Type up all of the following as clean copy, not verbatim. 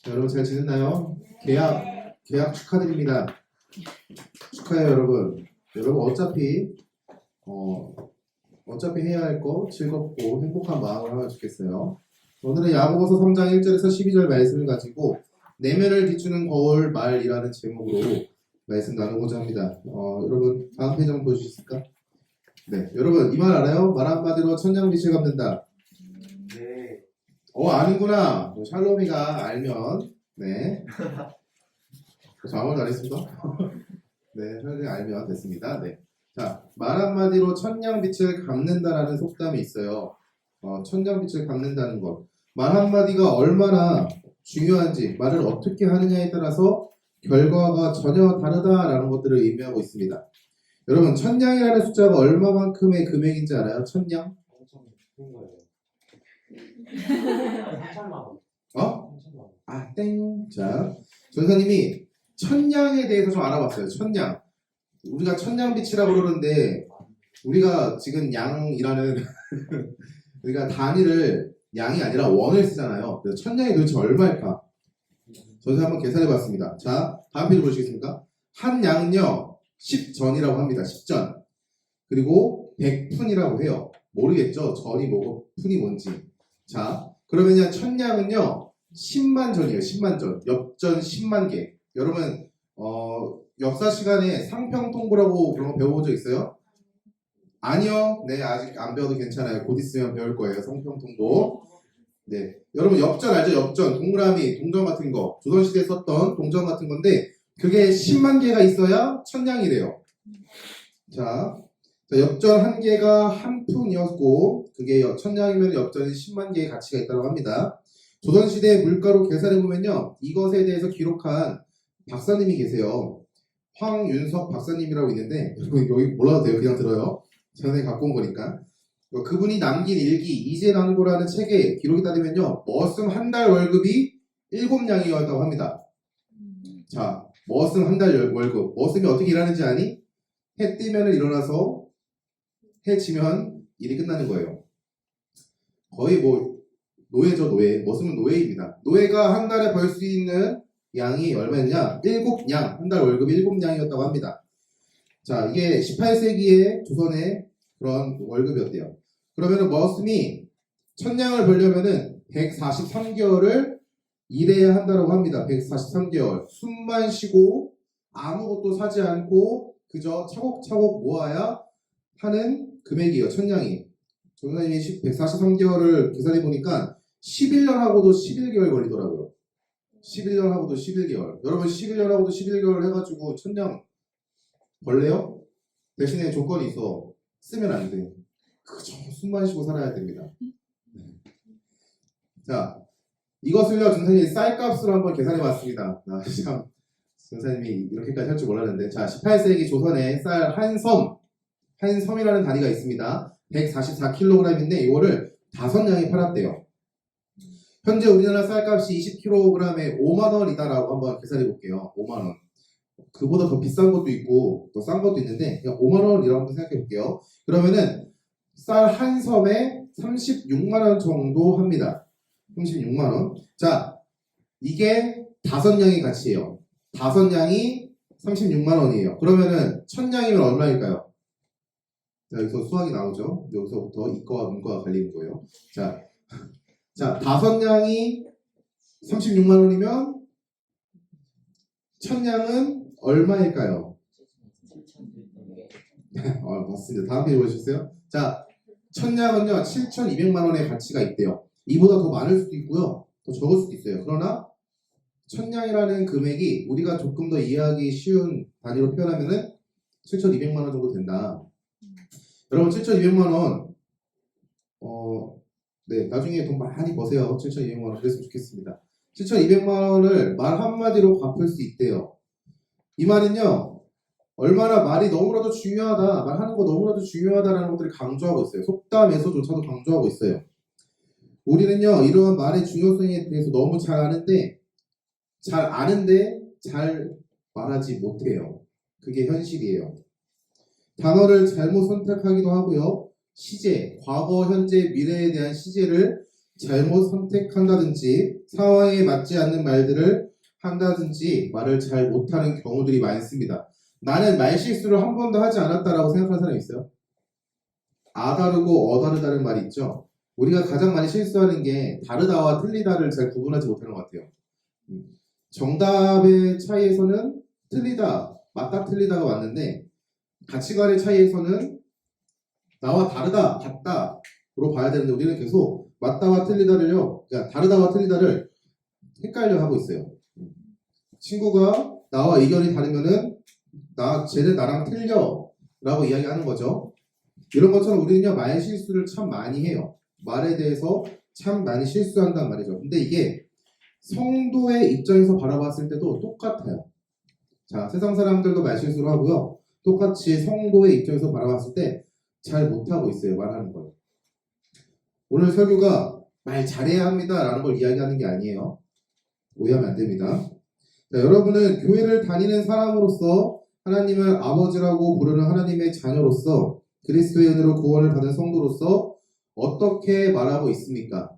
여러분 잘 지냈나요? 계약 축하드립니다. 축하해요, 여러분. 여러분 어차피 해야 할 거 즐겁고 행복한 마음을 하면 좋겠어요. 오늘은 야고보서 3장 1절에서 12절 말씀을 가지고 내면을 비추는 거울 말이라는 제목으로 말씀 나누고자 합니다. 여러분 다음 페이지 한번 보여주실까? 네, 여러분 이 말 알아요? 말 한마디로 천냥빛을 갚는다. 네. 아는구나. 샬롬이가 알면 네. 저 아무 말도 안 했습니다. 네, 샬롬이가 알면 됐습니다. 네. 자, 말 한마디로 천냥빛을 갚는다라는 속담이 있어요. 천냥빛을 갚는다는 것. 말 한마디가 얼마나 중요한지, 말을 어떻게 하느냐에 따라서 결과가 전혀 다르다라는 것들을 의미하고 있습니다. 여러분, 천냥이라는 숫자가 얼마만큼의 금액인지 알아요? 천냥? 엄청 큰 거예요. 3천만 원. 3천만 원. 아, 땡. 자, 전사님이 천냥에 대해서 좀 알아봤어요. 천냥. 우리가 천냥빛이라고 그러는데, 우리가 지금 양이라는, 우리가 단위를 양이 아니라 원을 쓰잖아요. 그래서 천냥이 도대체 얼마일까? 저도 한번 계산해봤습니다. 자, 다음 페이지 보시겠습니까? 한 양은요, 10전이라고 합니다. 10전. 그리고 100푼이라고 해요. 모르겠죠? 전이 뭐고 푼이 뭔지. 자, 그러면요, 천냥은요, 10만 전이에요. 10만 전. 엽전 10만 개. 여러분, 역사 시간에 상평통보라고 그런 거 배워본 적 있어요? 아니요. 네, 아직 안 배워도 괜찮아요. 곧 있으면 배울 거예요. 상평통보. 네. 여러분, 엽전 알죠? 엽전. 동그라미, 동전 같은 거. 조선시대에 썼던 동전 같은 건데, 그게 10만 개가 있어야 천냥이래요. 자, 엽전 한 개가 한 푼이었고, 그게 천냥이면 엽전이 10만 개의 가치가 있다고 합니다. 조선시대 물가로 계산해보면요, 이것에 대해서 기록한 박사님이 계세요. 황윤석 박사님이라고 있는데, 여기 몰라도 돼요. 그냥 들어요. 전에 갖고 온 거니까. 그분이 남긴 일기, 이제 난고라는 책에 기록이 따르면요, 머슴 한 달 월급이 7냥이었다고 합니다. 자, 머슴 한 달 월급. 머슴이 어떻게 일하는지 아니? 해 뜨면 일어나서 해 지면 일이 끝나는 거예요. 거의 뭐 노예죠, 노예. 머슴은 노예입니다. 노예가 한 달에 벌 수 있는 양이 얼마였냐? 7냥. 한 달 월급이 7냥이었다고 합니다. 자, 이게 18세기의 조선의 그런 월급이었대요. 그러면은 머슴이 천냥을 벌려면은 143개월을 일해야 한다고 합니다. 143개월. 숨만 쉬고 아무것도 사지 않고 그저 차곡차곡 모아야 하는 금액이에요. 천냥이. 전사님이 143개월을 계산해 보니까 11년하고도 11개월 걸리더라고요. 11년하고도 11개월. 여러분 11년하고도 11개월 해가지고 천냥 벌래요? 대신에 조건이 있어. 쓰면 안 돼. 그저 숨만 쉬고 살아야 됩니다. 자, 이것을요, 전사님이 쌀값으로 한번 계산해 봤습니다. 참, 전사님이 이렇게까지 할 줄 몰랐는데. 자, 18세기 조선에 쌀 한 섬이라는 단위가 있습니다. 144kg인데, 이거를 5냥이 팔았대요. 현재 우리나라 쌀값이 20kg에 5만원이다라고 한번 계산해 볼게요. 5만원. 그보다 더 비싼 것도 있고 더 싼 것도 있는데 그냥 5만원이라고 한번 생각해 볼게요. 그러면은 쌀 한 섬에 36만원 정도 합니다. 36만원. 자, 이게 5냥의 가치예요. 5냥이 36만원이에요. 그러면은 1000냥이면 얼마일까요? 자, 여기서 수학이 나오죠. 여기서부터 이과와 문과가 갈리는 거예요. 자, 5냥이 36만원이면 1000냥은 얼마일까요? 맞습니다. 다음 페이지 보셨어요? 자, 1000냥은요 7,200만원의 가치가 있대요. 이보다 더 많을 수도 있고요, 더 적을 수도 있어요. 그러나 1000냥이라는 금액이 우리가 조금 더 이해하기 쉬운 단위로 표현하면은 7,200만원 정도 된다. 여러분 7,200만원 네, 나중에 돈 많이 버세요. 7,200만원 그랬으면 좋겠습니다. 7,200만원을 말 한마디로 갚을 수 있대요. 이 말은요, 얼마나 말이 너무나도 중요하다, 말하는 거 너무나도 중요하다라는 것들을 강조하고 있어요. 속담에서조차도 강조하고 있어요. 우리는요, 이러한 말의 중요성에 대해서 너무 잘 아는데 잘 말하지 못해요. 그게 현실이에요. 단어를 잘못 선택하기도 하고요. 시제, 과거, 현재, 미래에 대한 시제를 잘못 선택한다든지 상황에 맞지 않는 말들을 한다든지 말을 잘 못하는 경우들이 많습니다. 나는 말실수를 한 번도 하지 않았다라고 생각하는 사람 있어요? 아다르고 어다르다는 말이 있죠. 우리가 가장 많이 실수하는 게 다르다와 틀리다를 잘 구분하지 못하는 것 같아요. 정답의 차이에서는 틀리다, 맞다, 틀리다가 맞는데 가치관의 차이에서는 나와 다르다, 같다로 봐야 되는데 우리는 계속 맞다와 틀리다를요, 그러니까 다르다와 틀리다를 헷갈려 하고 있어요. 친구가 나와 의견이 다르면은 쟤는 나랑 틀려 라고 이야기하는 거죠. 이런 것처럼 우리는요 말 실수를 참 많이 해요. 말에 대해서 참 많이 실수한단 말이죠. 근데 이게 성도의 입장에서 바라봤을 때도 똑같아요. 자, 세상 사람들도 말 실수를 하고요. 똑같이 성도의 입장에서 바라봤을 때 잘 못하고 있어요. 말하는 걸. 오늘 설교가 말 잘해야 합니다 라는 걸 이야기하는 게 아니에요. 오해하면 안 됩니다. 자, 여러분은 교회를 다니는 사람으로서 하나님을 아버지라고 부르는 하나님의 자녀로서 그리스도의 은혜로 구원을 받은 성도로서 어떻게 말하고 있습니까?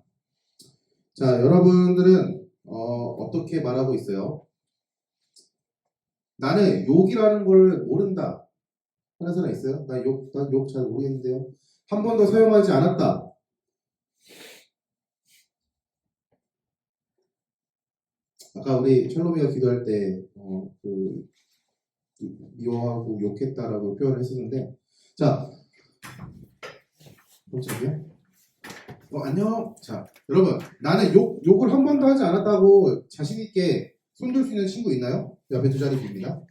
자, 여러분들은 어떻게 말하고 있어요? 나는 욕이라는 걸 모른다 하는 사람 있어요? 난 욕 잘 모르겠는데요. 한 번도 사용하지 않았다. 아까 우리 철로미가 기도할 때 미워하고 욕했다라고 표현을 했었는데, 자, 잠시만요. 안녕. 자, 여러분, 나는 욕을 한 번도 하지 않았다고 자신 있게 손들 수 있는 친구 있나요? 옆에 두 자리 빕니다.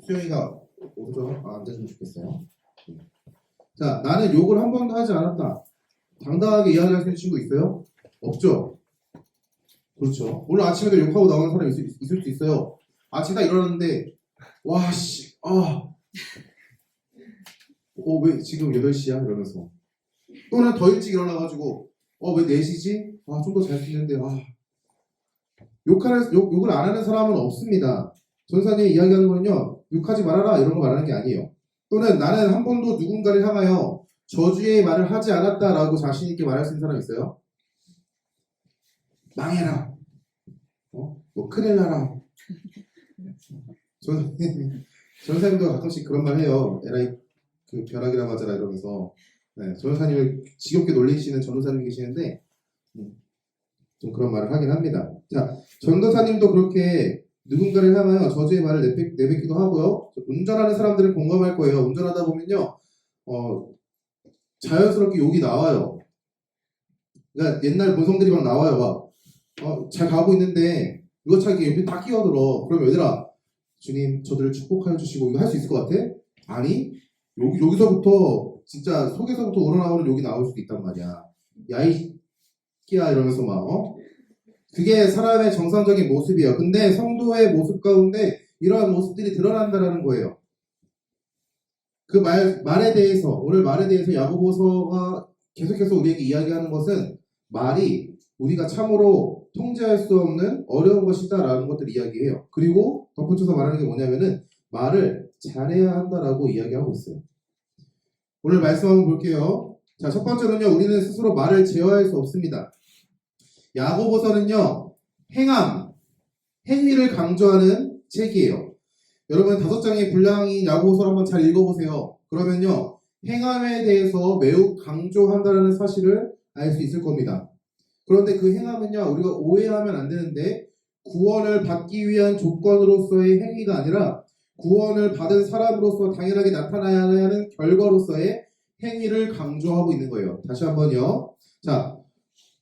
수영이가 오른쪽 앉아주면 좋겠어요. 자, 나는 욕을 한 번도 하지 않았다. 당당하게 이야기할 수 있는 친구 있어요? 없죠? 그렇죠. 오늘 아침에도 욕하고 나오는 사람 있을 수 있어요. 아침에 딱 일어났는데, 와, 씨, 왜 지금 8시야? 이러면서. 또는 더 일찍 일어나가지고, 왜 4시지? 좀 더 잘 수 있는데, 욕을 안 하는 사람은 없습니다. 전사님이 이야기하는 거는요, 욕하지 말아라, 이런 거 말하는 게 아니에요. 또는 나는 한 번도 누군가를 향하여 저주의 말을 하지 않았다라고 자신있게 말할 수 있는 사람 있어요? 망해라. 뭐 큰일 나라. 전사님도 가끔씩 그런 말 해요. 에라이 그 벼락이나 맞아라 이러면서. 네, 전사님을 지겹게 놀리시는 전도사님이 계시는데 좀 그런 말을 하긴 합니다. 자, 전도사님도 그렇게 누군가를 향하여 저주의 말을 내뱉기도 하고요. 운전하는 사람들은 공감할 거예요. 운전하다 보면요, 자연스럽게 욕이 나와요. 그러니까 옛날 본성들이 막 나와요. 막 잘 가고 있는데 이거 차 이렇게 옆에 딱 끼어들어. 그럼 얘들아, 주님 저들을 축복하여 주시고 이거 할 수 있을 것 같아? 아니, 여기서부터 진짜 속에서부터 우러나오는 욕이 나올 수도 있단 말이야. 야이 끼야 이러면서 막 그게 사람의 정상적인 모습이에요. 근데 성도의 모습 가운데 이러한 모습들이 드러난다라는 거예요. 그 말에 대해서 오늘 말에 대해서 야고보서가 계속해서 우리에게 이야기하는 것은 말이 우리가 참으로 통제할 수 없는 어려운 것이다라는 것들을 이야기해요. 그리고 덧붙여서 말하는 게 뭐냐면은 말을 잘해야 한다라고 이야기하고 있어요. 오늘 말씀 한번 볼게요. 자, 첫 번째는요, 우리는 스스로 말을 제어할 수 없습니다. 야고보서는요, 행위를 강조하는 책이에요. 여러분 5장의 분량인 야고보서를 한번 잘 읽어보세요. 그러면요, 행함에 대해서 매우 강조한다는 사실을 알 수 있을 겁니다. 그런데 그 행함은요, 우리가 오해하면 안 되는데 구원을 받기 위한 조건으로서의 행위가 아니라 구원을 받은 사람으로서 당연하게 나타나야 하는 결과로서의 행위를 강조하고 있는 거예요. 다시 한번요. 자,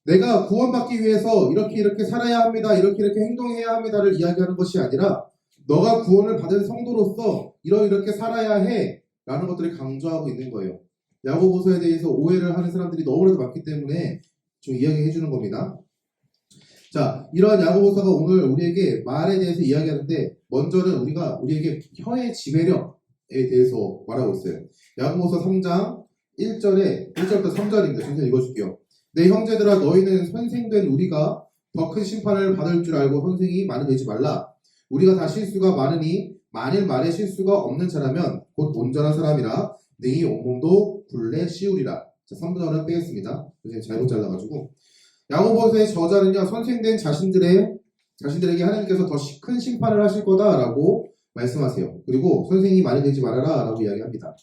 내가 구원받기 위해서 이렇게 살아야 합니다. 이렇게 행동해야 합니다를 이야기하는 것이 아니라 너가 구원을 받은 성도로서 이렇게 살아야 해 라는 것들을 강조하고 있는 거예요. 야고보서에 대해서 오해를 하는 사람들이 너무나도 많기 때문에 좀 이야기해 주는 겁니다. 자, 이러한 야고보서가 오늘 우리에게 말에 대해서 이야기하는데 먼저는 우리에게 혀의 지배력에 대해서 말하고 있어요. 야고보서 3장 1절부터 3절입니다. 잠깐 읽어줄게요. 내 형제들아, 너희는 선생된 우리가 더 큰 심판을 받을 줄 알고 선생이 많이 되지 말라. 우리가 다 실수가 많으니 만일 말에 실수가 없는 자라면 곧 온전한 사람이라 능히 온몸도 굴레 씌우리라. 자, 3분의 1은 빼겠습니다. 선생님 잘못 잘라가지고. 야고보서의 저자는요, 선생된 자신들에게 하나님께서 더 큰 심판을 하실 거다라고 말씀하세요. 그리고 선생이 많이 되지 말아라 라고 이야기합니다.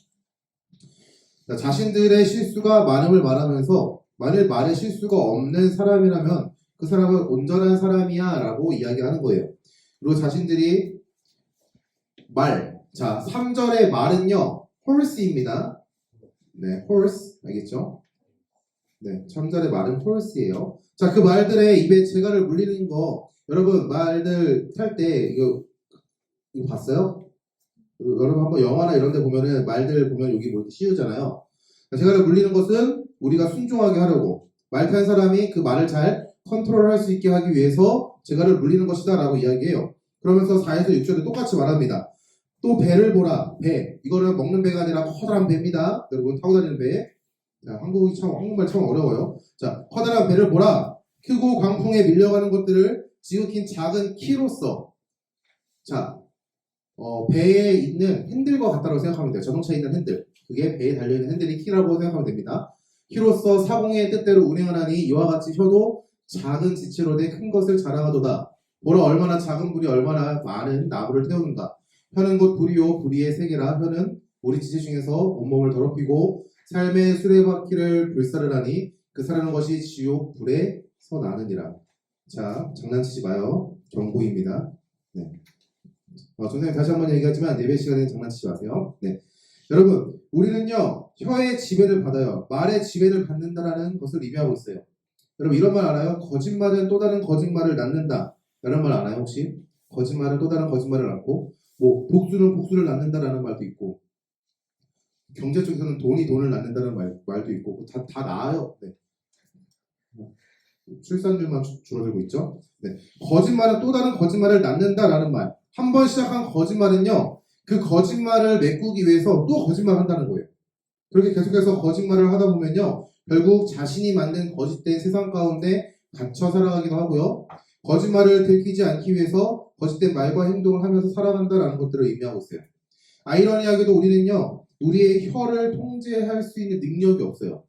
자, 자신들의 실수가 많음을 말하면서 만일 말에 실수가 없는 사람이라면 그 사람은 온전한 사람이야 라고 이야기하는 거예요. 그리고 자신들이 자, 3절의 말은요, horse입니다. 네, horse. 알겠죠? 네, 3절의 말은 horse예요. 자, 그 말들의 입에 재갈을 물리는 거, 여러분, 말들 탈 때, 이거 봤어요? 여러분, 한번 영화나 이런 데 보면은, 말들 보면 여기 뭐 이렇게 씌우잖아요. 재갈을 물리는 것은 우리가 순종하게 하려고, 말 탄 사람이 그 말을 잘 컨트롤 할 수 있게 하기 위해서 재갈을 물리는 것이다 라고 이야기해요. 그러면서 4에서 6절에 똑같이 말합니다. 또 배를 보라. 배. 이거는 먹는 배가 아니라 커다란 배입니다. 여러분 타고 다니는 배. 자, 한국말 참 어려워요. 자, 커다란 배를 보라. 크고 광풍에 밀려가는 것들을 지극히 작은 키로서. 자, 배에 있는 핸들과 같다고 생각하면 돼요. 자동차에 있는 핸들. 그게 배에 달려있는 핸들이 키라고 생각하면 됩니다. 키로서 사공의 뜻대로 운행하나니 이와 같이 혀도 작은 지체로 돼 큰 것을 자랑하도다. 보라 얼마나 작은 불이 얼마나 많은 나무를 태우는가. 혀는 곧 불이요 불의의 세계라. 혀는 우리 지체 중에서 온몸을 더럽히고 삶의 수레바퀴를 불사르라니 그 사르는 것이 지옥 불에서 나느니라. 자, 장난치지 마요. 경고입니다. 네. 선생님 다시 한번 얘기하지만 예배 시간에는 장난치지 마세요. 네. 여러분, 우리는요 혀의 지배를 받아요. 말의 지배를 받는다라는 것을 의미하고 있어요. 여러분 이런 말 알아요? 거짓말은 또 다른 거짓말을 낳는다. 이런 말 알아요 혹시? 거짓말은 또 다른 거짓말을 낳고 뭐 복수는 복수를 낳는다라는 말도 있고 경제 쪽에서는 돈이 돈을 낳는다는 말도 있고 다 나아요. 네. 출산율만 줄어들고 있죠. 네. 거짓말은 또 다른 거짓말을 낳는다라는 말. 한 번 시작한 거짓말은요 그 거짓말을 메꾸기 위해서 또 거짓말을 한다는 거예요. 그렇게 계속해서 거짓말을 하다 보면요 결국 자신이 만든 거짓된 세상 가운데 갇혀 살아가기도 하고요. 거짓말을 들키지 않기 위해서 거짓된 말과 행동을 하면서 살아간다라는 것들을 의미하고 있어요. 아이러니하게도 우리는요 우리의 혀를 통제할 수 있는 능력이 없어요.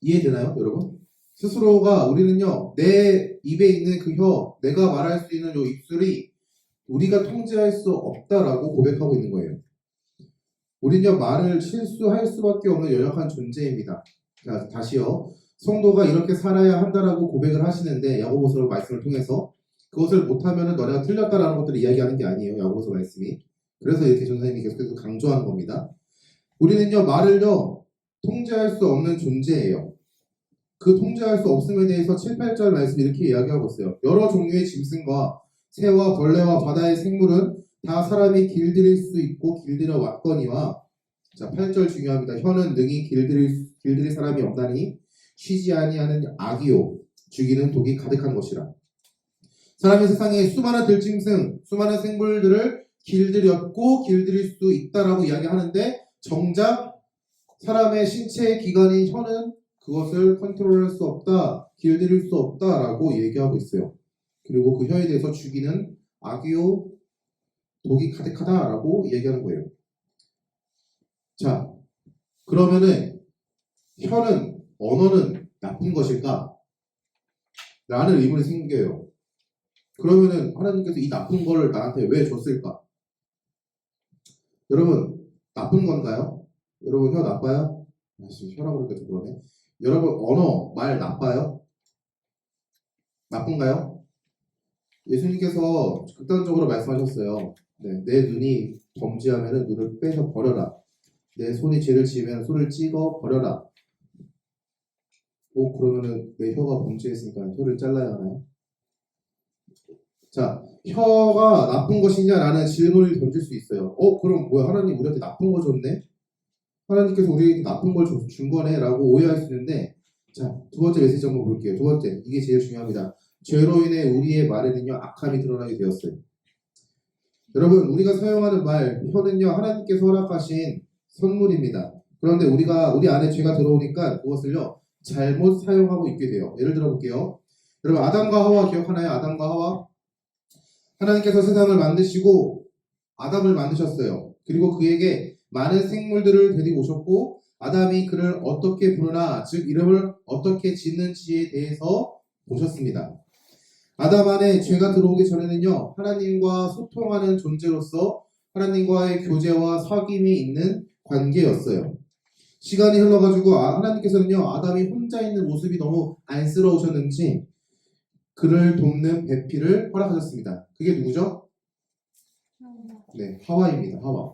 이해되나요 여러분? 스스로가 우리는요 내 입에 있는 그 혀, 내가 말할 수 있는 요 입술이 우리가 통제할 수 없다라고 고백하고 있는 거예요. 우리는요 말을 실수할 수밖에 없는 연약한 존재입니다. 자, 다시요. 성도가 이렇게 살아야 한다라고 고백을 하시는데 야고보서 말씀을 통해서 그것을 못하면 너네가 틀렸다라는 것들을 이야기하는 게 아니에요. 야고보서 말씀이. 그래서 이렇게 전사님이 계속해서 강조하는 겁니다. 우리는요 말을요 통제할 수 없는 존재예요. 그 통제할 수 없음에 대해서 7, 8절 말씀 이렇게 이야기하고 있어요. 여러 종류의 짐승과 새와 벌레와 바다의 생물은 다 사람이 길들일 수 있고 길들여 왔거니와 자 8절 중요합니다. 혀는 능히 길들일 사람이 없나니 쉬지 아니하는 악이요 죽이는 독이 가득한 것이라. 사람이 세상에 수많은 들짐승, 수많은 생물들을 길들였고 길들일 수 있다라고 이야기하는데 정작 사람의 신체의 기관인 혀는 그것을 컨트롤할 수 없다, 길들일 수 없다라고 얘기하고 있어요. 그리고 그 혀에 대해서 죽이는 악이요 독이 가득하다라고 얘기하는 거예요. 자, 그러면은 언어는 나쁜 것일까? 라는 의문이 생겨요. 그러면은 하나님께서 이 나쁜 걸 나한테 왜 줬을까? 여러분, 나쁜 건가요? 여러분, 혀 나빠요? 혀라고 그러니까 좀 그러네. 여러분, 언어, 말 나빠요? 나쁜가요? 예수님께서 극단적으로 말씀하셨어요. 네, 내 눈이 범죄하면 눈을 빼서 버려라. 내 손이 죄를 지으면 손을 찍어 버려라. 그러면은 내 혀가 범죄했으니까 혀를 잘라야 하나요? 자, 혀가 나쁜 것이냐라는 질문을 던질 수 있어요. 그럼 뭐야? 하나님 우리한테 나쁜 거 줬네? 하나님께서 우리에게 나쁜 걸 준 거네? 라고 오해할 수 있는데, 자, 두 번째 메시지 한번 볼게요. 두 번째, 이게 제일 중요합니다. 죄로 인해 우리의 말에는요, 악함이 드러나게 되었어요. 여러분, 우리가 사용하는 말, 혀는요, 하나님께서 허락하신 선물입니다. 그런데 우리 안에 죄가 들어오니까 그것을요, 잘못 사용하고 있게 돼요. 예를 들어 볼게요. 여러분, 아담과 하와 기억하나요? 아담과 하와? 하나님께서 세상을 만드시고 아담을 만드셨어요. 그리고 그에게 많은 생물들을 데리고 오셨고 아담이 그를 어떻게 부르나 즉 이름을 어떻게 짓는지에 대해서 보셨습니다. 아담 안에 죄가 들어오기 전에는요 하나님과 소통하는 존재로서 하나님과의 교제와 사귐이 있는 관계였어요. 시간이 흘러가지고 하나님께서는요 아담이 혼자 있는 모습이 너무 안쓰러우셨는지 그를 돕는 배필을 허락하셨습니다. 그게 누구죠? 네, 하와입니다. 하와.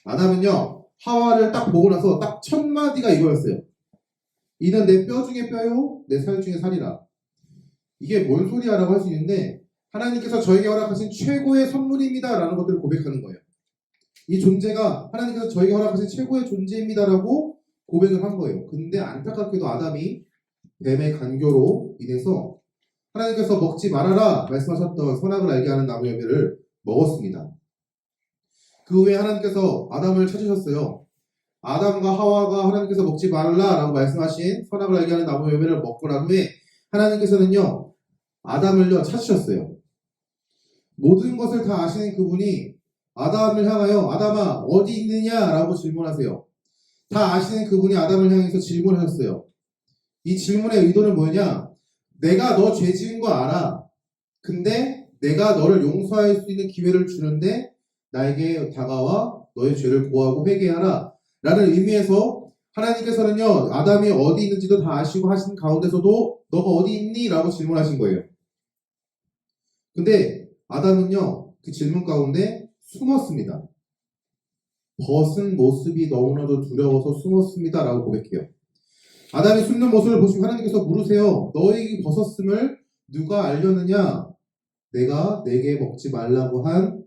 아담은요 하와를 딱 보고 나서 딱 첫 마디가 이거였어요. 이는 내 뼈 중에 뼈요 내 살 중에 살이라. 이게 뭔 소리야 라고 할 수 있는데 하나님께서 저에게 허락하신 최고의 선물입니다 라는 것들을 고백하는 거예요. 이 존재가 하나님께서 저에게 허락하신 최고의 존재입니다 라고 고백을 한 거예요. 근데 안타깝게도 아담이 뱀의 간교로 인해서 하나님께서 먹지 말아라 말씀하셨던 선악을 알게 하는 나무 열매를 먹었습니다. 그 후에 하나님께서 아담을 찾으셨어요. 아담과 하와가 하나님께서 먹지 말라라고 말씀하신 선악을 알게 하는 나무 열매를 먹고 난 후에 하나님께서는요 아담을요 찾으셨어요. 모든 것을 다 아시는 그분이 아담을 향하여 아담아 어디 있느냐라고 질문하세요. 다 아시는 그분이 아담을 향해서 질문하셨어요. 이 질문의 의도는 뭐냐? 내가 너 죄 지은 거 알아. 근데 내가 너를 용서할 수 있는 기회를 주는데 나에게 다가와 너의 죄를 고하고 회개하라 라는 의미에서 하나님께서는요 아담이 어디 있는지도 다 아시고 하신 가운데서도 너가 어디 있니? 라고 질문하신 거예요. 근데 아담은요 그 질문 가운데 숨었습니다. 벗은 모습이 너무나도 두려워서 숨었습니다 라고 고백해요. 아담이 숨는 모습을 보시고 하나님께서 물으세요. 너희 벗었음을 누가 알렸느냐? 내가 내게 먹지 말라고 한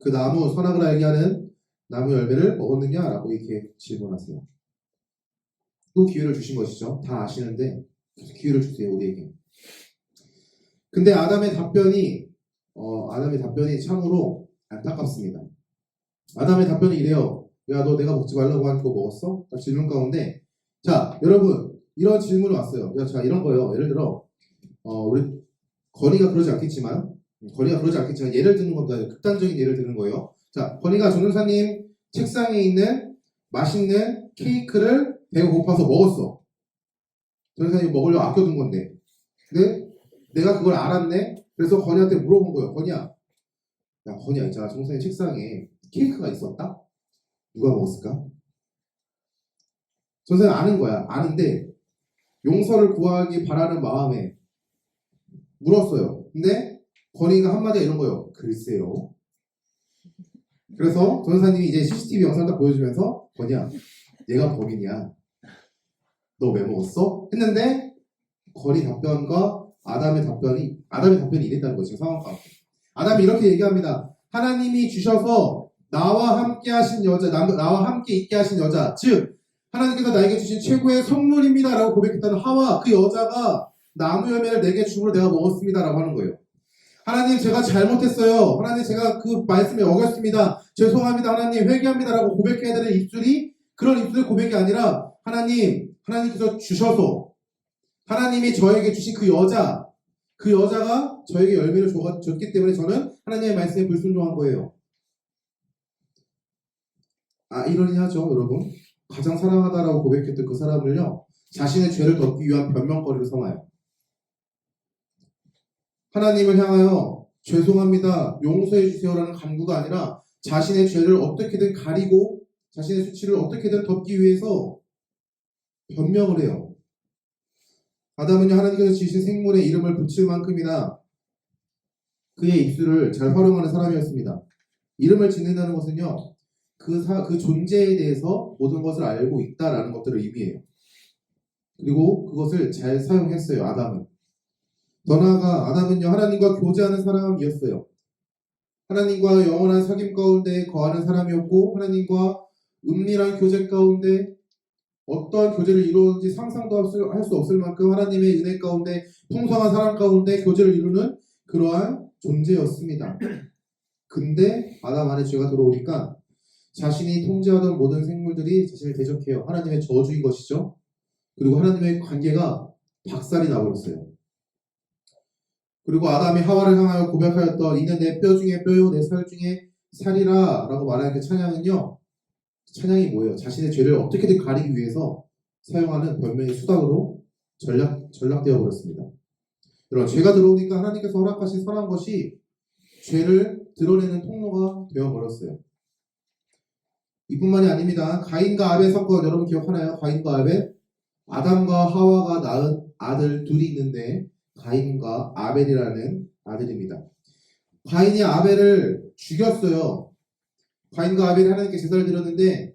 그 나무 선악을 알게 하는 나무 열매를 먹었느냐? 라고 이렇게 질문하세요. 또 기회를 주신 것이죠. 다 아시는데 기회를 주세요 우리에게. 근데 아담의 답변이 참으로 안타깝습니다. 아담의 답변이 이래요. 야, 너 내가 먹지 말라고 한 거 먹었어? 질문 가운데 자, 여러분 이런 질문이 왔어요. 야, 자 이런 거요. 예를 들어 우리 건이가 그러지 않겠지만 예를 드는 겁니다. 극단적인 예를 드는 거예요. 자, 건이가 전도사님 책상에 있는 맛있는 케이크를 배가 고파서 먹었어. 전도사님 먹으려고 아껴둔 건데. 근데 내가 그걸 알았네. 그래서 건이한테 물어본 거예요. 건이야, 야 건이야 있잖아. 전도사님 책상에 케이크가 있었다? 누가 먹었을까? 전도사님 아는 거야. 아는데 용서를 구하기 바라는 마음에 물었어요. 근데 건이가 한마디가 이런 거예요. 글쎄요. 그래서 전도사님이 이제 CCTV 영상을 딱 보여주면서 건이야 얘가 범인이야. 너 왜 먹었어? 했는데 건이 답변과 아담의 답변이 이랬다는 거죠. 상황 가운데. 아담이 이렇게 얘기합니다. 하나님이 주셔서 나와 함께 하신 여자, 나와 함께 있게 하신 여자, 즉 하나님께서 나에게 주신 최고의 선물입니다 라고 고백했다는 하와, 그 여자가 나무 열매를 내게 주므로 내가 먹었습니다 라고 하는 거예요. 하나님 제가 잘못했어요. 하나님 제가 그 말씀에 어겼습니다. 죄송합니다. 하나님 회개합니다 라고 고백해야 되는 입술이 그런 입술의 고백이 아니라 하나님께서 주셔서 하나님이 저에게 주신 그 여자가 저에게 열매를 줬기 때문에 저는 하나님의 말씀에 불순종한 거예요. 이러니 하죠 여러분. 가장 사랑하다라고 고백했던 그 사람을요 자신의 죄를 덮기 위한 변명거리를 삼아요. 하나님을 향하여 죄송합니다 용서해 주세요라는 간구가 아니라 자신의 죄를 어떻게든 가리고 자신의 수치를 어떻게든 덮기 위해서 변명을 해요. 아담은요 하나님께서 지으신 생물에 이름을 붙일 만큼이나 그의 입술을 잘 활용하는 사람이었습니다. 이름을 짓는다는 것은요 그 존재에 대해서 모든 것을 알고 있다라는 것들을 의미해요. 그리고 그것을 잘 사용했어요. 아담은. 더 나아가 아담은요 하나님과 교제하는 사람이었어요. 하나님과 영원한 사귐 가운데 거하는 사람이었고 하나님과 은밀한 교제 가운데 어떠한 교제를 이루는지 상상도 할 수 없을 만큼 하나님의 은혜 가운데 풍성한 사랑 가운데 교제를 이루는 그러한 존재였습니다. 근데 아담 안에 죄가 들어오니까 자신이 통제하던 모든 생물들이 자신을 대적해요. 하나님의 저주인 것이죠. 그리고 하나님의 관계가 박살이 나버렸어요. 그리고 아담이 하와를 향하여 고백하였던 이는 내 뼈 중에 뼈요 내 살 중에 살이라 라고 말하는 그 찬양은요, 찬양이 뭐예요? 자신의 죄를 어떻게든 가리기 위해서 사용하는 변명의 수단으로 전락되어 버렸습니다. 여러분, 죄가 들어오니까 하나님께서 허락하신 선한 것이 죄를 드러내는 통로가 되어 버렸어요. 이뿐만이 아닙니다. 가인과 아벨 사건 여러분 기억하나요? 가인과 아벨? 아담과 하와가 낳은 아들 둘이 있는데 가인과 아벨이라는 아들입니다. 가인이 아벨을 죽였어요. 가인과 아벨이 하나님께 제사를 드렸는데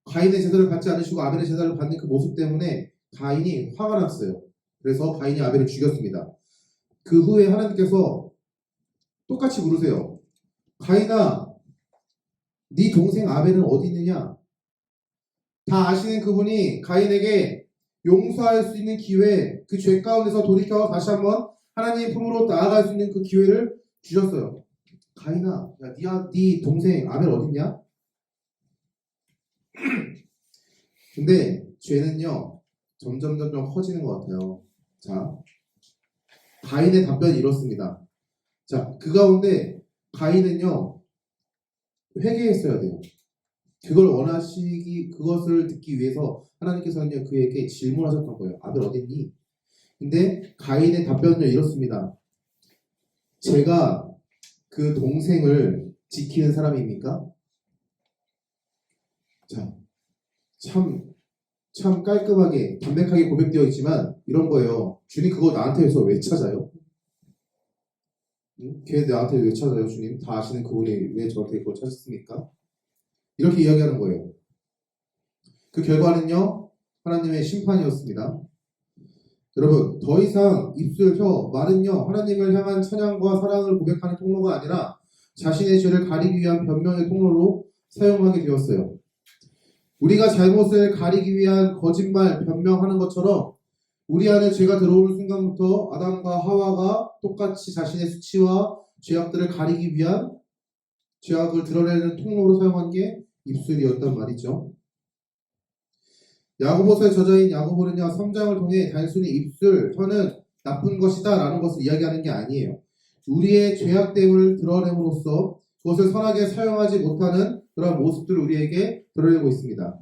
가인의 제사를 받지 않으시고 아벨의 제사를 받는 그 모습 때문에 가인이 화가 났어요. 그래서 가인이 아벨을 죽였습니다. 그 후에 하나님께서 똑같이 물으세요. 가인아, 네 동생 아벨은 어디 있느냐? 다 아시는 그분이 가인에게 용서할 수 있는 기회, 그 죄 가운데서 돌이켜 다시 한번 하나님 품으로 나아갈 수 있는 그 기회를 주셨어요. 가인아, 야, 네 동생 아벨 어딨냐? 근데 죄는요, 점점 커지는 것 같아요. 자, 가인의 답변이 이렇습니다. 자, 그 가운데 가인은요, 회개했어야 돼요. 그것을 듣기 위해서 하나님께서는요, 그에게 질문하셨던 거예요. 아벨 어딨니? 근데 가인의 답변은 이렇습니다. 제가 그 동생을 지키는 사람입니까? 자, 참 깔끔하게, 담백하게 고백되어 있지만 이런 거예요. 주님 그거 나한테 해서 왜 찾아요? 응? 걔 나한테 왜 찾아요, 주님? 다 아시는 그분이 왜 저한테 그걸 찾았습니까? 이렇게 이야기하는 거예요. 그 결과는요, 하나님의 심판이었습니다. 여러분, 더 이상 입술, 혀, 말은요, 하나님을 향한 찬양과 사랑을 고백하는 통로가 아니라 자신의 죄를 가리기 위한 변명의 통로로 사용하게 되었어요. 우리가 잘못을 가리기 위한 거짓말, 변명하는 것처럼 우리 안에 죄가 들어오는 순간부터 아담과 하와가 똑같이 자신의 수치와 죄악들을 가리기 위한 죄악을 드러내는 통로로 사용한 게 입술이었단 말이죠. 야고보서의 저자인 야고보는요, 3장을 통해 단순히 입술, 혀는 나쁜 것이다 라는 것을 이야기하는 게 아니에요. 우리의 죄악됨을 드러냄으로써 그것을 선하게 사용하지 못하는 그런 모습들을 우리에게 드러내고 있습니다.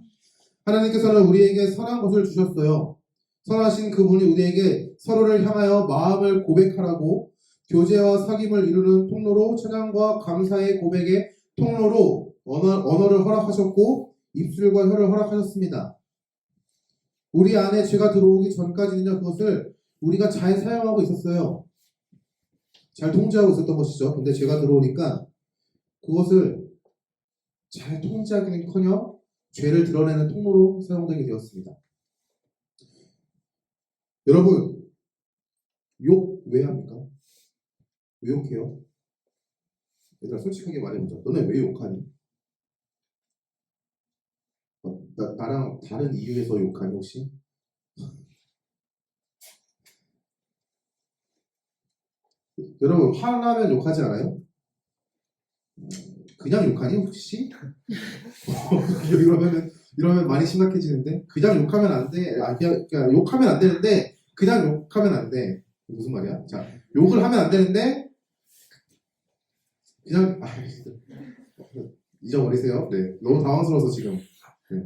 하나님께서는 우리에게 선한 것을 주셨어요. 선하신 그분이 우리에게 서로를 향하여 마음을 고백하라고 교제와 사귐을 이루는 통로로 찬양과 감사의 고백의 통로로 언어를 허락하셨고 입술과 혀를 허락하셨습니다. 우리 안에 죄가 들어오기 전까지는요, 그것을 우리가 잘 사용하고 있었어요. 잘 통제하고 있었던 것이죠. 근데 죄가 들어오니까 그것을 잘 통제하기는커녕 죄를 드러내는 통로로 사용되게 되었습니다. 여러분, 욕 왜 합니까? 왜 욕해요? 얘들아, 솔직하게 말해보자. 너네 왜 욕하니? 나랑 다른 이유에서 욕하니 혹시? 여러분, 화나면 욕하지 않아요? 그냥 욕하니 혹시? 이러면 많이 심각해지는데, 그냥 욕하면 안 돼. 그러니까 욕하면 안 되는데 그냥 욕하면 안 돼. 무슨 말이야? 자, 욕을 하면 안 되는데 그냥 잊어버리세요. 네, 너무 당황스러워서 지금. 네.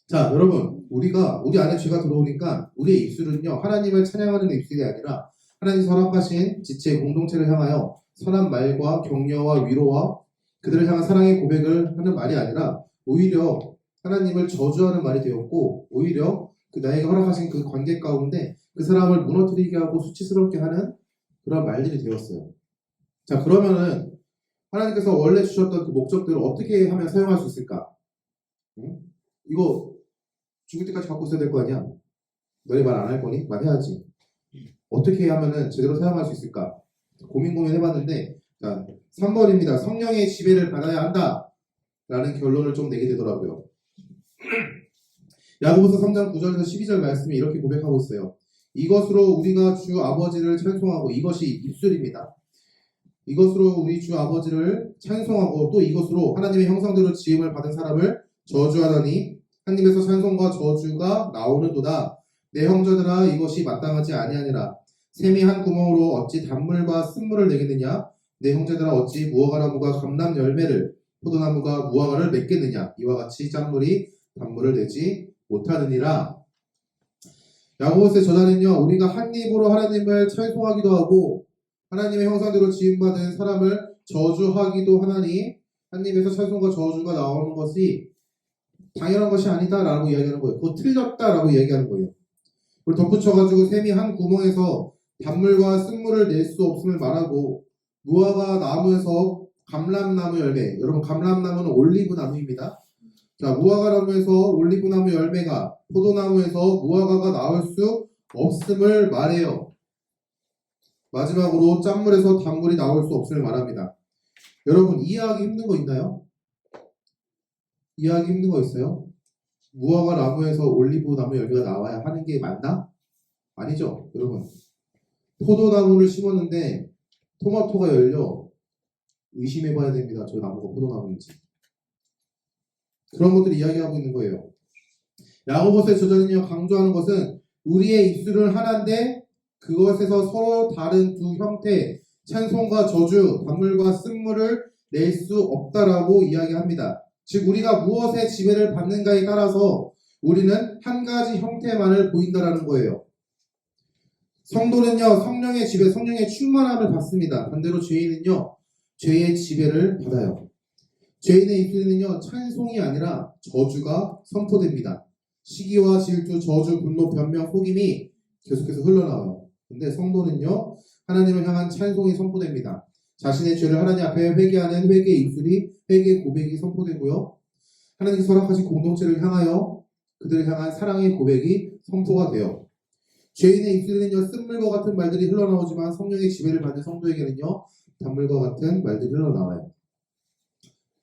자, 여러분, 우리 안에 죄가 들어오니까 우리의 입술은요, 하나님을 찬양하는 입술이 아니라 하나님 허락하신 지체 공동체를 향하여 선한 말과 격려와 위로와 그들을 향한 사랑의 고백을 하는 말이 아니라 오히려 하나님을 저주하는 말이 되었고, 오히려 그 나에게 허락하신 그 관계 가운데 그 사람을 무너뜨리게 하고 수치스럽게 하는 그런 말들이 되었어요. 자, 그러면은 하나님께서 원래 주셨던 그 목적들을 어떻게 하면 사용할 수 있을까? 응? 이거 죽을 때까지 갖고 있어야 될 거 아니야? 너네 말 안 할 거니? 말해야지. 어떻게 하면은 제대로 사용할 수 있을까? 고민해봤는데, 자, 3번입니다. 성령의 지배를 받아야 한다 라는 결론을 좀 내게 되더라고요. 야고보서 3장 9절에서 12절 말씀이 이렇게 고백하고 있어요. 이것으로 우리가 주 아버지를 찬송하고, 이것이 입술입니다. 이것으로 우리 주 아버지를 찬송하고 또 이것으로 하나님의 형상대로 지음을 받은 사람을 저주하다니 한 입에서 찬송과 저주가 나오는도다. 내 형제들아, 이것이 마땅하지 아니하니라. 샘이 한 구멍으로 어찌 단물과 쓴물을 내겠느냐? 내 형제들아 어찌 무화과나무가 감람 열매를 포도나무가 무화과를 맺겠느냐 이와 같이 짠물이 단물을 내지 못하느니라. 야고보스의 저자는요 우리가 한 입으로 하나님을 찬송하기도 하고 하나님의 형상대로 지음받은 사람을 저주하기도 하나니 한 입에서 찬송과 저주가 나오는 것이 당연한 것이 아니다라고 이야기하는 거예요. 그거 틀렸다라고 이야기하는 거예요. 그리고 덧붙여가지고 샘이 한 구멍에서 단물과 쓴물을 낼 수 없음을 말하고 무화과 나무에서 감람나무 열매, 여러분 감람나무는 올리브 나무입니다. 자, 무화과 나무에서 올리브 나무 열매가 포도나무에서 무화과가 나올 수 없음을 말해요. 마지막으로 짠물에서 단물이 나올 수 없음을 말합니다. 여러분 이해하기 힘든 거 있나요? 이해하기 힘든 거 있어요? 무화과 나무에서 올리브 나무 열매가 나와야 하는 게 맞나? 아니죠, 여러분. 포도나무를 심었는데 토마토가 열려 의심해봐야 됩니다. 저 나무가 포도나무인지. 그런 것들을 이야기하고 있는 거예요. 야고보스의 저자는요 강조하는 것은 우리의 입술은 하나인데 그것에서 서로 다른 두 형태 찬송과 저주, 단물과 쓴물을 낼 수 없다라고 이야기합니다. 즉 우리가 무엇의 지배를 받는가에 따라서 우리는 한 가지 형태만을 보인다라는 거예요. 성도는요 성령의 지배, 성령의 충만함을 받습니다. 반대로 죄인은요 죄의 지배를 받아요. 죄인의 입술에는요 찬송이 아니라 저주가 선포됩니다. 시기와 질투, 저주, 분노, 변명, 속임이 계속해서 흘러나와요. 근데 성도는요 하나님을 향한 찬송이 선포됩니다. 자신의 죄를 하나님 앞에 회개하는 회개의 입술이 회개의 고백이 선포되고요. 하나님께서 허락하신 공동체를 향하여 그들을 향한 사랑의 고백이 선포가 돼요. 죄인의 입술에는요 쓴물과 같은 말들이 흘러나오지만 성령의 지배를 받는 성도에게는요 단물과 같은 말들이 흘러나와요.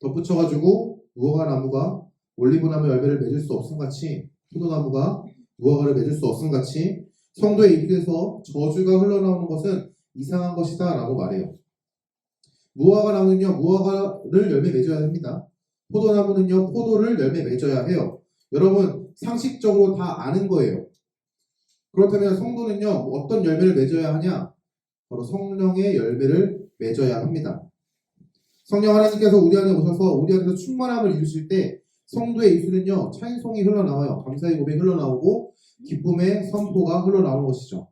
덧붙여가지고 무화과 나무가 올리브나무 열매를 맺을 수 없음같이 포도나무가 무화과를 맺을 수 없음같이 성도의 입에서 저주가 흘러나오는 것은 이상한 것이다 라고 말해요. 무화과 나무는요 무화과를 열매 맺어야 합니다. 포도나무는요 포도를 열매 맺어야 해요. 여러분 상식적으로 다 아는 거예요. 그렇다면 성도는요 어떤 열매를 맺어야 하냐? 바로 성령의 열매를 맺어야 합니다. 성령 하나님께서 우리 안에 오셔서 우리 안에서 충만함을 이루실 때 성도의 입술은요 찬송이 흘러나와요. 감사의 고백이 흘러나오고 기쁨의 선포가 흘러나오는 것이죠.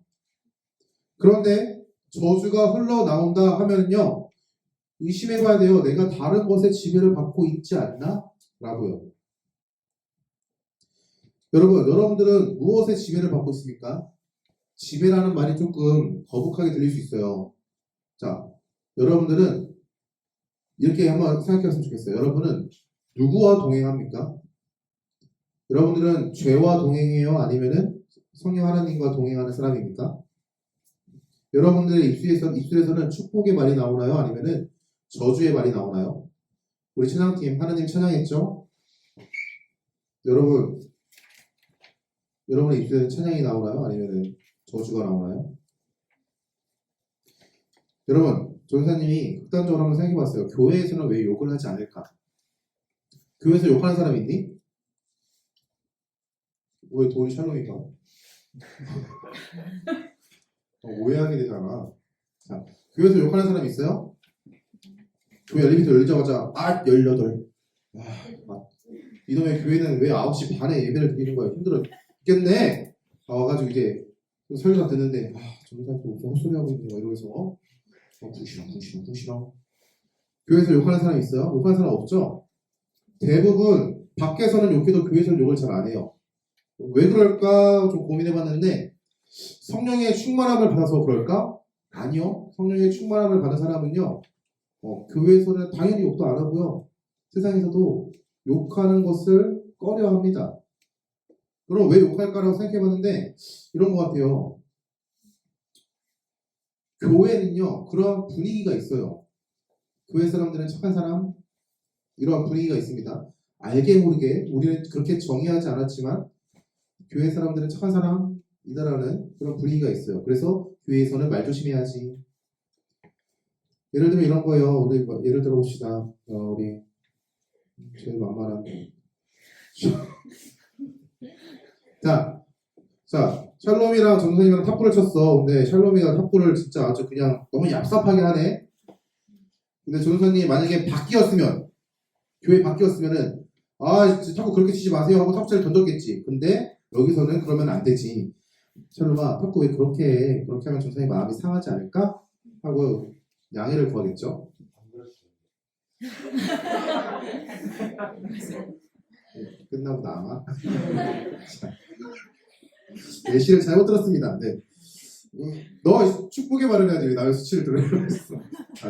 그런데 저주가 흘러나온다 하면요 의심해봐야 돼요. 내가 다른 것에 지배를 받고 있지 않나? 라고요. 여러분들은 무엇에 지배를 받고 있습니까? 지배라는 말이 조금 거북하게 들릴 수 있어요. 자, 여러분들은 이렇게 한번 생각해봤으면 좋겠어요. 여러분은 누구와 동행합니까? 여러분들은 죄와 동행해요? 아니면은 성령 하나님과 동행하는 사람입니까? 여러분들의 입술에서는 축복의 말이 나오나요? 아니면은 저주의 말이 나오나요? 우리 찬양팀 하나님 찬양했죠? 여러분의 입술에는 찬양이 나오나요? 아니면은 저주가 나오나요? 여러분, 전사님이 극단적으로 한번 생각해봤어요. 교회에서는 왜 욕을 하지 않을까? 교회에서 욕하는 사람이 있니? 왜 돈이 샬롬이가? 오해하게 되잖아. 자, 교회에서 욕하는 사람이 있어요? 교회 엘리베이터 열리자마자 18. 이놈의 교회는 왜 9시 반에 예배를 드리는 거야? 힘들었겠네. 와가지고 이제 설교가 듣는데 전사님 무슨 헛소리 하고 있는 거야 이러면서 궁시렁. 교회에서 욕하는 사람이 있어요? 욕하는 사람 없죠? 대부분 밖에서는 욕해도 교회에서는 욕을 잘 안 해요. 왜 그럴까 좀 고민해봤는데 성령의 충만함을 받아서 그럴까? 아니요. 성령의 충만함을 받은 사람은요 교회에서는 당연히 욕도 안 하고요 세상에서도 욕하는 것을 꺼려합니다. 그럼 왜 욕할까라고 생각해봤는데 이런 것 같아요. 교회는요 그런 분위기가 있어요. 교회 사람들은 착한 사람 이런 분위기가 있습니다. 알게 모르게 우리는 그렇게 정의하지 않았지만 교회 사람들은 착한 사람이다라는 그런 분위기가 있어요. 그래서 교회에서는 말 조심해야지. 예를 들면 이런 거예요. 우리 예를 들어 봅시다. 우리 제일 만만한 자 샬롬이랑 정선이랑 탁구를 쳤어. 근데 샬롬이가 탁구를 진짜 아주 그냥 너무 얍삽하게 하네. 근데 전도사님이 만약에 바뀌었으면, 교회 바뀌었으면은, 자꾸 그렇게 치지 마세요 하고 턱자를 던졌겠지. 근데 여기서는 그러면 안 되지. 철로마, 턱구 왜 그렇게 해? 그렇게 하면 전도사님 마음이 상하지 않을까? 하고 양해를 구하겠죠. 안 그랬어요. 끝나고 나와. 예시를 잘못 들었습니다. 네. 너 축복의 말을 해야지 왜 남의 수치를 들으려고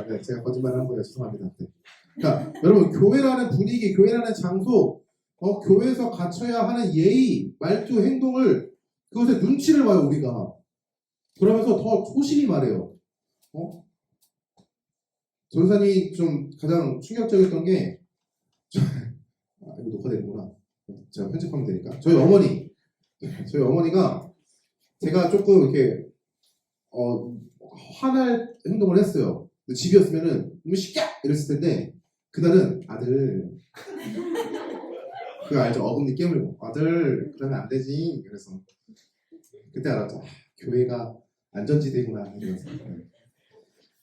네, 제가 거짓말을 한 거예요. 죄송합니다. 네. 그러니까 여러분 교회라는 분위기, 교회라는 장소, 교회에서 갖춰야 하는 예의, 말투, 행동을 그것에 눈치를 봐요 우리가. 그러면서 더 소심히 말해요. 전사님이 좀 가장 충격적이었던 게 이거 녹화되는구나. 제가 편집하면 되니까. 저희 어머니가 제가 조금 이렇게 화날 행동을 했어요. 근데 집이었으면은 뭐 시켜 이랬을 텐데 그날은 아들 그거 알죠? 어금니 깨물고 아들 그러면 안 되지. 그래서 그때 알았죠. 교회가 안전지대구나 이러면서.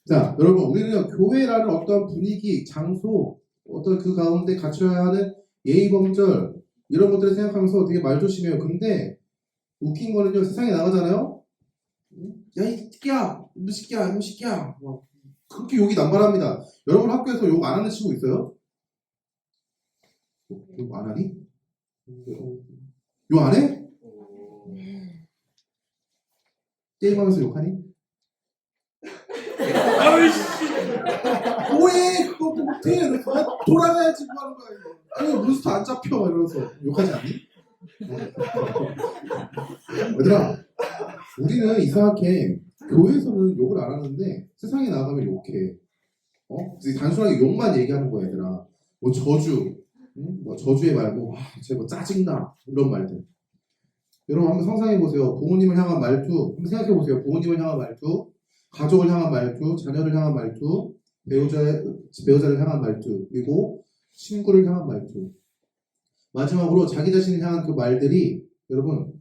자 여러분 우리는 교회라는 어떤 분위기, 장소, 어떤 그 가운데 갖춰야 하는 예의범절 이런 것들을 생각하면서 되게 말 조심해요. 근데 웃긴 거는요 세상에 나가잖아요. 야 이 새끼야, 이 새끼야, 이 새끼야. 그렇게 욕이 남발합니다. 여러분 학교에서 욕 안 하는 친구 있어요? 욕 안 하니? 욕 안 해? 게임하면서 욕하니? 뭐해? 그거 못해? 돌아가야지 뭐 하는 거야 이거. 아니 몬스터 안 잡혀 이러면서 욕하지 않니? 얘들아 우리는 이상하게 교회에서는 욕을 안 하는데 세상에 나가면 욕해. 단순하게 욕만 얘기하는 거야 얘들아. 뭐 저주, 뭐 저주의 말, 쟤뭐 짜증나 이런 말들. 여러분 한번 상상해보세요. 부모님을 향한 말투 한번 생각해보세요. 부모님을 향한 말투, 가족을 향한 말투, 자녀를 향한 말투, 배우자를 향한 말투, 그리고 친구를 향한 말투. 마지막으로 자기 자신을 향한 그 말들이 여러분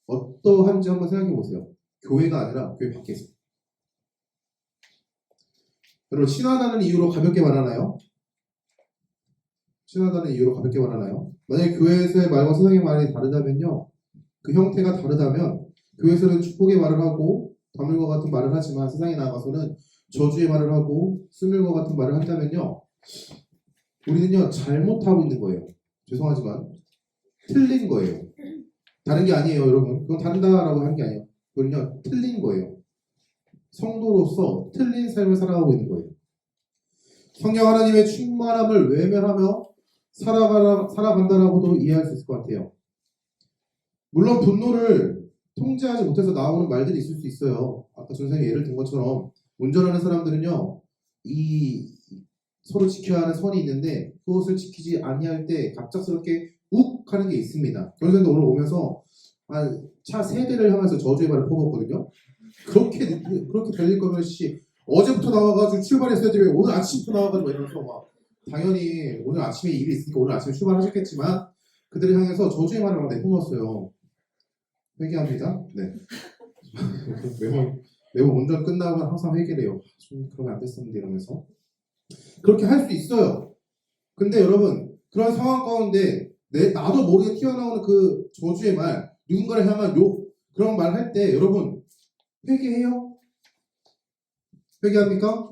어떠한지 한번 생각해보세요. 교회가 아니라 교회 밖에서. 여러분 친하다는 이유로 가볍게 말하나요? 친하다는 이유로 가볍게 말하나요? 만약에 교회에서의 말과 세상의 말이 다르다면요. 그 형태가 다르다면 교회에서는 축복의 말을 하고 다물과 같은 말을 하지만 세상에 나가서는 저주의 말을 하고 스물과 같은 말을 한다면요. 우리는요 잘못하고 있는 거예요. 죄송하지만 틀린 거예요. 다른 게 아니에요 여러분. 그건 다르다라고 하는 게 아니에요. 그건요 틀린 거예요. 성도로서 틀린 삶을 살아가고 있는 거예요. 성령 하나님의 충만함을 외면하며 살아간다라고도 이해할 수 있을 것 같아요. 물론 분노를 통제하지 못해서 나오는 말들이 있을 수 있어요. 아까 선생님이 예를 든 것처럼 운전하는 사람들은요 이 서로 지켜야 하는 선이 있는데 그것을 지키지 아니할 때 갑작스럽게 욱 하는 게 있습니다. 선생님도 오늘 오면서 차 3대를 향해서 저주의 말을 퍼붓거든요. 그렇게 들릴 거면 어제부터 나와가지고 출발했어야지 왜 오늘 아침부터 나와가지고 이러면서 막 당연히 오늘 아침에 일이 있으니까 오늘 아침에 출발하셨겠지만 그들을 향해서 저주의 말을 막 내뿜었어요. 회개합니다. 네. 매번 운전 끝나고 항상 회개를 해요. 좀 그러면 안 됐었는데 이러면서 그렇게 할 수 있어요. 근데 여러분 그런 상황 가운데 나도 모르게 튀어나오는 그 저주의 말, 누군가를 향한 욕 그런 말 할 때 여러분 회개해요? 회개합니까?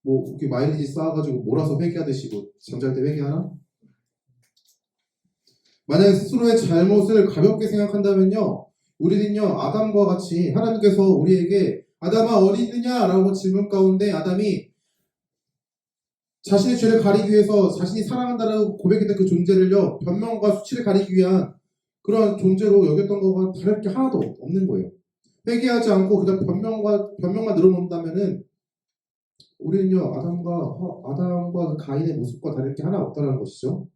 뭐 이렇게 마일리지 쌓아가지고 몰아서 회개하듯이 뭐 잠잘 때 회개하나? 만약에 스스로의 잘못을 가볍게 생각한다면요 우리는요 아담과 같이 하나님께서 우리에게 아담아 어디 있느냐? 라고 질문 가운데 아담이 자신의 죄를 가리기 위해서 자신이 사랑한다라고 고백했던 그 존재를요 변명과 수치를 가리기 위한 그런 존재로 여겼던 것과 다를 게 하나도 없는 거예요. 회개하지 않고 그냥 변명만 늘어놓는다면은 우리는요 아담과 그 가인의 모습과 다를 게 하나 없다는 것이죠.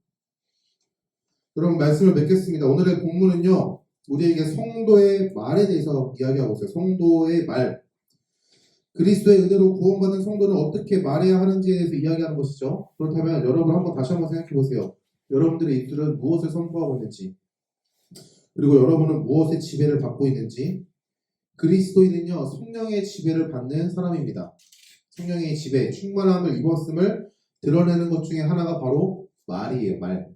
여러분 말씀을 맺겠습니다. 오늘의 본문은요 우리에게 성도의 말에 대해서 이야기하고 있어요. 성도의 말, 그리스도의 은혜로 구원받은 성도는 어떻게 말해야 하는지에 대해서 이야기하는 것이죠. 그렇다면 여러분 다시 한번 생각해 보세요. 여러분들의 입술은 무엇을 선포하고 있는지, 그리고 여러분은 무엇의 지배를 받고 있는지. 그리스도인은요 성령의 지배를 받는 사람입니다. 성령의 지배, 충만함을 입었음을 드러내는 것 중에 하나가 바로 말이에요. 말.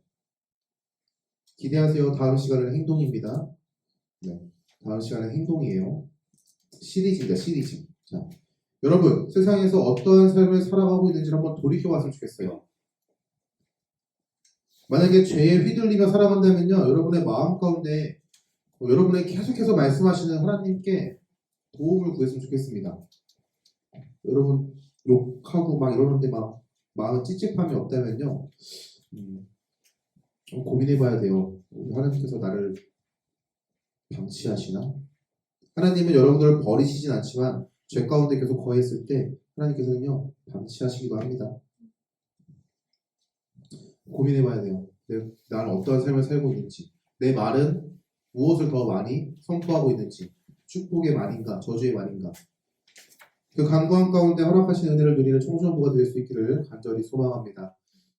기대하세요. 다음 시간은 행동입니다. 네, 다음 시간은 행동이에요. 시리즈입니다. 시리즈. 자, 여러분 세상에서 어떠한 삶을 살아가고 있는지 한번 돌이켜봤으면 좋겠어요. 만약에 죄에 휘둘리며 살아간다면요, 여러분의 마음 가운데 여러분의 계속해서 말씀하시는 하나님께 도움을 구했으면 좋겠습니다. 여러분 욕하고 막 이러는데 막 마음 찝찝함이 없다면요, 좀 고민해봐야 돼요. 우리 하나님께서 나를 방치하시나? 하나님은 여러분들을 버리시진 않지만 죄 가운데 계속 거했을 때 하나님께서는요 방치하시기도 합니다. 고민해봐야 돼요. 나는 어떠한 삶을 살고 있는지, 내 말은 무엇을 더 많이 선포하고 있는지, 축복의 말인가 저주의 말인가. 그 간구한 가운데 허락하신 은혜를 누리는 청소년부가 될 수 있기를 간절히 소망합니다.